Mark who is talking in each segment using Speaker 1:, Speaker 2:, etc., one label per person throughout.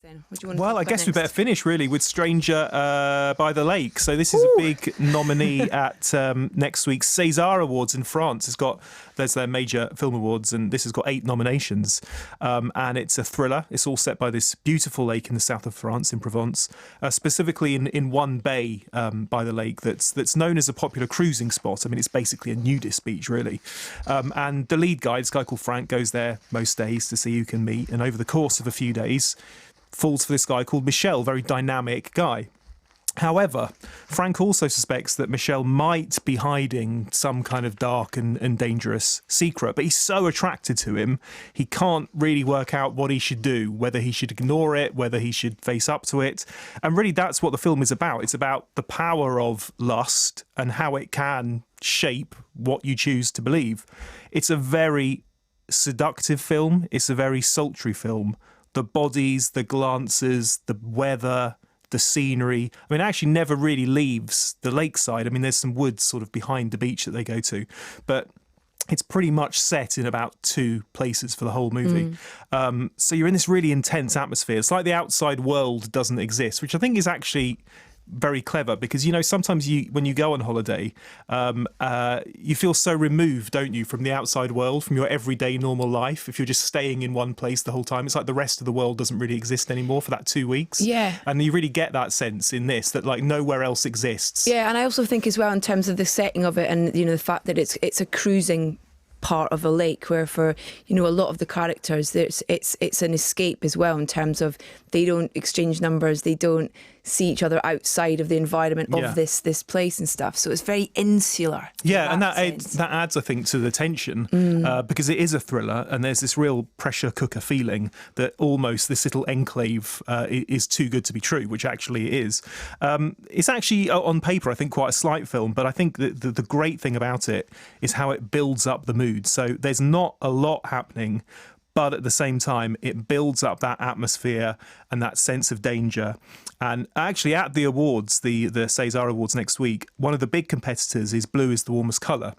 Speaker 1: Then, what do you want to
Speaker 2: Well,
Speaker 1: talk
Speaker 2: I
Speaker 1: about
Speaker 2: guess we
Speaker 1: next?
Speaker 2: better finish really with Stranger by the Lake. So this is a big nominee at next week's César Awards in France. There's their major film awards, and this has got 8 nominations. And it's a thriller. It's all set by this beautiful lake in the south of France, in Provence, specifically in one bay by the lake that's known as a popular cruising spot. I mean, it's basically a nudist beach, really. And the lead guy, this guy called Franck, goes there most days to see who can meet. And over the course of a few days, falls for this guy called Michel, very dynamic guy. However, Franck also suspects that Michel might be hiding some kind of dark and dangerous secret, but he's so attracted to him, he can't really work out what he should do, whether he should ignore it, whether he should face up to it. And really, that's what the film is about. It's about the power of lust and how it can shape what you choose to believe. It's a very seductive film. It's a very sultry film. The bodies, the glances, the weather, the scenery. I mean, it actually never really leaves the lakeside. I mean, there's some woods sort of behind the beach that they go to, but it's pretty much set in about 2 places for the whole movie. So you're in this really intense atmosphere. It's like the outside world doesn't exist, which I think is actually very clever, because sometimes when you go on holiday, you feel so removed, don't you, from the outside world, from your everyday normal life. If you're just staying in one place the whole time, it's like the rest of the world doesn't really exist anymore for that 2 weeks.
Speaker 1: Yeah.
Speaker 2: And you really get that sense in this, that like nowhere else exists.
Speaker 1: Yeah, and I also think as well in terms of the setting of it, and the fact that it's a cruising part of a lake, where for a lot of the characters it's an escape as well, in terms of they don't exchange numbers, they don't see each other outside of the environment of this place and stuff, so it's very insular.
Speaker 2: Yeah, and that adds, I think, to the tension, because it is a thriller, and there's this real pressure cooker feeling that almost this little enclave is too good to be true, which actually it is. It's actually, on paper, I think, quite a slight film, but I think that the great thing about it is how it builds up the mood. So there's not a lot happening, but at the same time, it builds up that atmosphere and that sense of danger. And actually, at the awards, the César Awards next week, one of the big competitors is Blue is the Warmest Colour,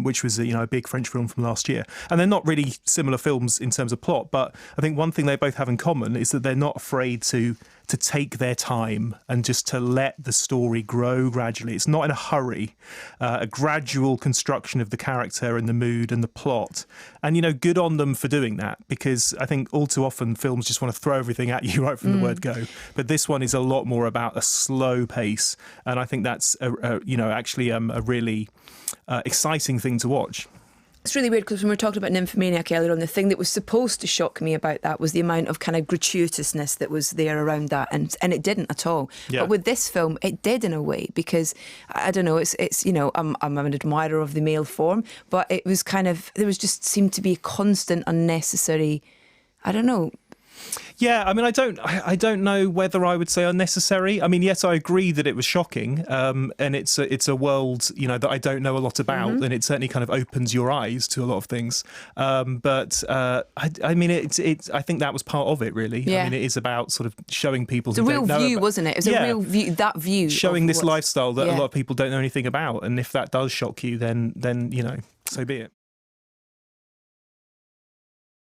Speaker 2: which was a big French film from last year. And they're not really similar films in terms of plot, but I think one thing they both have in common is that they're not afraid to take their time and just to let the story grow gradually. It's not in a hurry, a gradual construction of the character and the mood and the plot. And, good on them for doing that, because I think all too often films just want to throw everything at you right from the word go. But this one is a lot more about a slow pace. And I think that's, actually a really exciting thing to watch.
Speaker 1: It's really weird, because when we were talking about Nymphomaniac earlier on, the thing that was supposed to shock me about that was the amount of kind of gratuitousness that was there around that, and it didn't at all.
Speaker 2: Yeah.
Speaker 1: But with this film, it did in a way, because I don't know, it's I'm an admirer of the male form, but it was kind of, there was just seemed to be a constant unnecessary, I don't know.
Speaker 2: Yeah, I mean, I don't know whether I would say unnecessary. I mean, yes, I agree that it was shocking, and it's a world that I don't know a lot about, and it certainly kind of opens your eyes to a lot of things. But I mean, I think that was part of it, really.
Speaker 1: Yeah.
Speaker 2: I mean, it is about sort of showing people.
Speaker 1: It's a real view, wasn't it? It was a real view. That view,
Speaker 2: showing this lifestyle that a lot of people don't know anything about, and if that does shock you, then so be it.